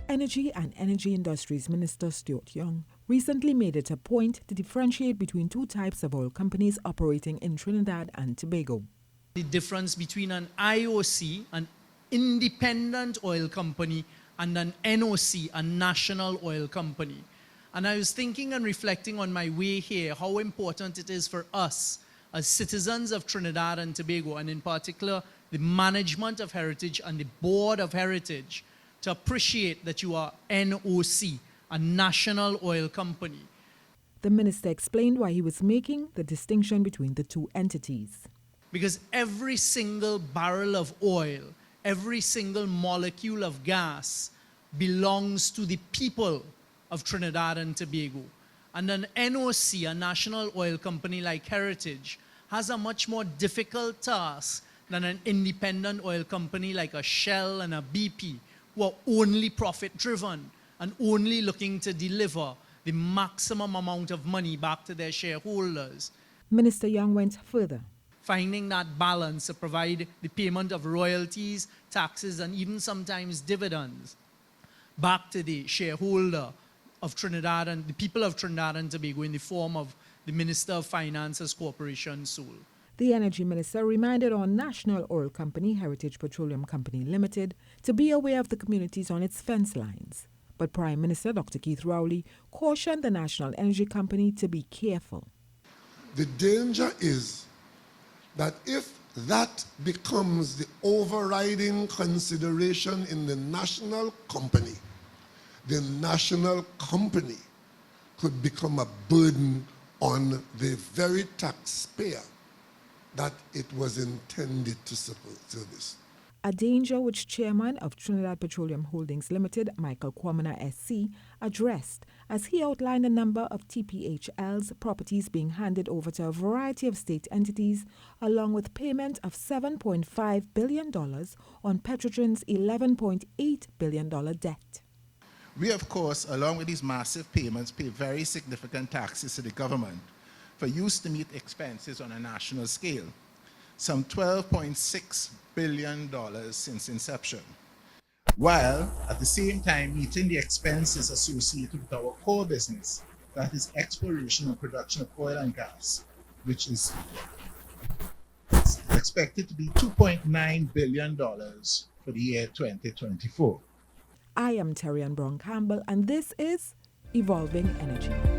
Energy and Energy Industries Minister Stuart Young recently made it a point to differentiate between two types of oil companies operating in Trinidad and Tobago. The difference between an IOC, an independent oil company, and an NOC, a national oil company. And I was thinking and reflecting on my way here how important it is for us as citizens of Trinidad and Tobago, and in particular the management of Heritage and the board of Heritage, to appreciate that you are NOC, a national oil company. The minister explained why he was making the distinction between the two entities. Because every single barrel of oil, every single molecule of gas belongs to the people of Trinidad and Tobago. And an NOC, a national oil company like Heritage, has a much more difficult task than an independent oil company like a Shell and a BP, who are only profit-driven and only looking to deliver the maximum amount of money back to their shareholders. Minister Young went further. Finding that balance to provide the payment of royalties, taxes, and even sometimes dividends back to the shareholder of Trinidad and the people of Trinidad and Tobago in the form of the Minister of Finance's corporation sole. The Energy Minister reminded our national oil company, Heritage Petroleum Company Limited, to be aware of the communities on its fence lines. But Prime Minister Dr. Keith Rowley cautioned the National Energy Company to be careful. The danger is that if that becomes the overriding consideration in the national company, the national company could become a burden on the very taxpayer that it was intended to service. A danger which Chairman of Trinidad Petroleum Holdings Limited, Michael Kwamina SC, addressed as he outlined a number of TPHL's properties being handed over to a variety of state entities, along with payment of $7.5 billion on Petrotrin's $11.8 billion debt. We, of course, along with these massive payments, pay very significant taxes to the government for use to meet expenses on a national scale, some $12.6 billion since inception, while at the same time meeting the expenses associated with our core business, that is exploration and production of oil and gas, which is expected to be $2.9 billion for the year 2024. I am Terry Ann Brown Campbell, and this is Evolving Energy.